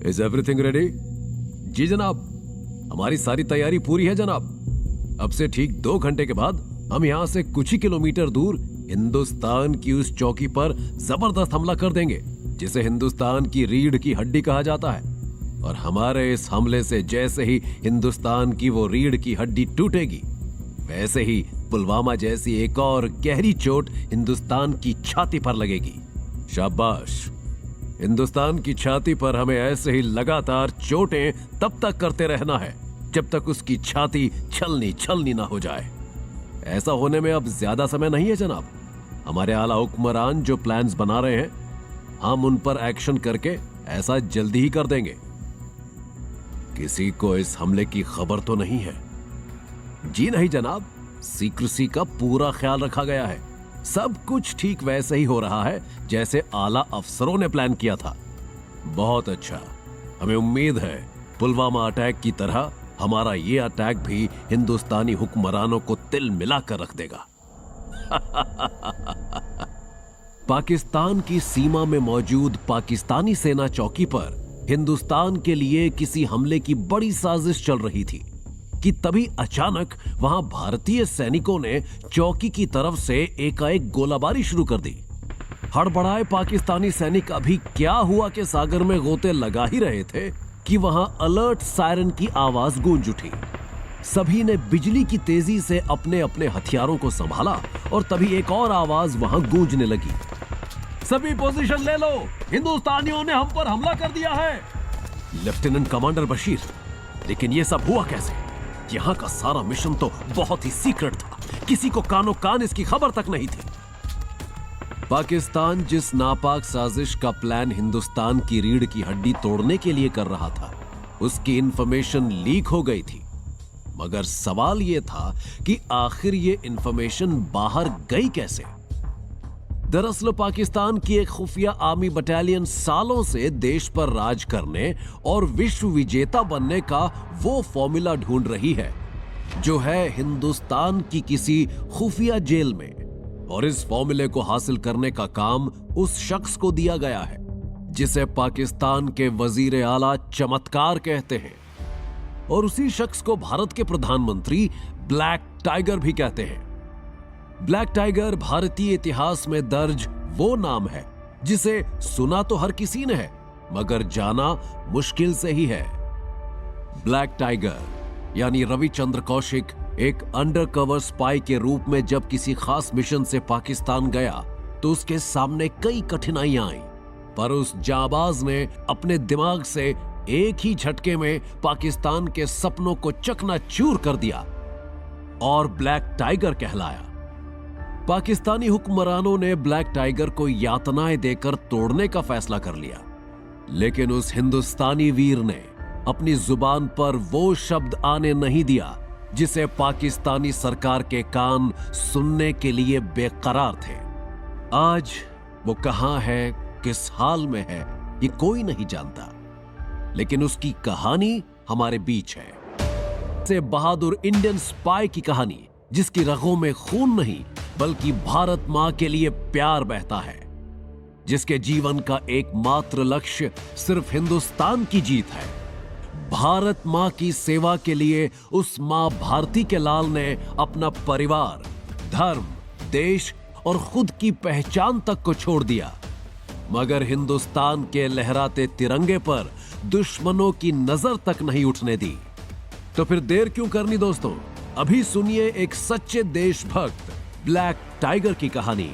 Is everything ready? जी जनाब, हमारी सारी तैयारी पूरी है जनाब। अब से ठीक 2 घंटे के बाद हम यहाँ से कुछ ही किलोमीटर दूर हिंदुस्तान की उस चौकी पर जबरदस्त हमला कर देंगे जिसे हिंदुस्तान की रीढ़ की हड्डी कहा जाता है। और हमारे इस हमले से जैसे ही हिंदुस्तान की वो रीढ़ की हड्डी टूटेगी, वैसे ही पुलवामा जैसी एक और गहरी चोट हिंदुस्तान की छाती पर लगेगी। शाबाश। हिंदुस्तान की छाती पर हमें ऐसे ही लगातार चोटें तब तक करते रहना है जब तक उसकी छाती छलनी छलनी ना हो जाए। ऐसा होने में अब ज्यादा समय नहीं है जनाब। हमारे आला हुक्मरान जो प्लान्स बना रहे हैं, हम उन पर एक्शन करके ऐसा जल्दी ही कर देंगे। किसी को इस हमले की खबर तो नहीं है? जी नहीं जनाब, सीक्रेसी का पूरा ख्याल रखा गया है। सब कुछ ठीक वैसे ही हो रहा है जैसे आला अफसरों ने प्लान किया था। बहुत अच्छा। हमें उम्मीद है पुलवामा अटैक की तरह हमारा ये अटैक भी हिंदुस्तानी हुक्मरानों को तिल मिलाकर रख देगा। पाकिस्तान की सीमा में मौजूद पाकिस्तानी सेना चौकी पर हिंदुस्तान के लिए किसी हमले की बड़ी साजिश चल रही थी कि तभी अचानक वहां भारतीय सैनिकों ने चौकी की तरफ से एकाएक गोलाबारी शुरू कर दी। हड़बड़ाए पाकिस्तानी सैनिक अभी क्या हुआ के सागर में गोते लगा ही रहे थे कि वहां अलर्ट सायरन की आवाज गूंज उठी। सभी ने बिजली की तेजी से अपने अपने हथियारों को संभाला और तभी एक और आवाज वहां गूंजने लगी। सभी पोजीशन ले लो, हिंदुस्तानियों ने हम पर हमला कर दिया है। लेफ्टिनेंट कमांडर बशीर, लेकिन यह सब हुआ कैसे? यहां का सारा मिशन तो बहुत ही सीक्रेट था, किसी को कानो कान इसकी खबर तक नहीं थी। पाकिस्तान जिस नापाक साजिश का प्लान हिंदुस्तान की रीढ़ की हड्डी तोड़ने के लिए कर रहा था, उसकी इंफॉर्मेशन लीक हो गई थी। मगर सवाल यह था कि आखिर ये इंफॉर्मेशन बाहर गई कैसे? दरअसल पाकिस्तान की एक खुफिया आर्मी बटालियन सालों से देश पर राज करने और विश्व विजेता बनने का वो फॉर्मूला ढूंढ रही है जो है हिंदुस्तान की किसी खुफिया जेल में। और इस फॉर्मूले को हासिल करने का काम उस शख्स को दिया गया है जिसे पाकिस्तान के वजीर आला चमत्कार कहते हैं। और उसी शख्स को भारत के प्रधानमंत्री ब्लैक टाइगर भी कहते हैं। ब्लैक टाइगर भारतीय इतिहास में दर्ज वो नाम है जिसे सुना तो हर किसी ने है मगर जाना मुश्किल से ही है। ब्लैक टाइगर यानी रविचंद्र कौशिक एक अंडरकवर स्पाई के रूप में जब किसी खास मिशन से पाकिस्तान गया तो उसके सामने कई कठिनाइयां आईं, पर उस जाबाज ने अपने दिमाग से एक ही झटके में पाकिस्तान के सपनों को चकनाचूर कर दिया और ब्लैक टाइगर कहलाया। पाकिस्तानी हुक्मरानों ने ब्लैक टाइगर को यातनाएं देकर तोड़ने का फैसला कर लिया, लेकिन उस हिंदुस्तानी वीर ने अपनी जुबान पर वो शब्द आने नहीं दिया जिसे पाकिस्तानी सरकार के कान सुनने के लिए बेकरार थे। आज वो कहां है, किस हाल में है, ये कोई नहीं जानता, लेकिन उसकी कहानी हमारे बीच है। से बहादुर इंडियन स्पाई की कहानी जिसकी रगों में खून नहीं बल्कि भारत मां के लिए प्यार बहता है, जिसके जीवन का एकमात्र लक्ष्य सिर्फ हिंदुस्तान की जीत है। भारत मां की सेवा के लिए उस मां भारती के लाल ने अपना परिवार, धर्म, देश और खुद की पहचान तक को छोड़ दिया, मगर हिंदुस्तान के लहराते तिरंगे पर दुश्मनों की नजर तक नहीं उठने दी। तो फिर देर क्यों करनी दोस्तों, अभी सुनिए एक सच्चे देशभक्त ब्लैक टाइगर की कहानी।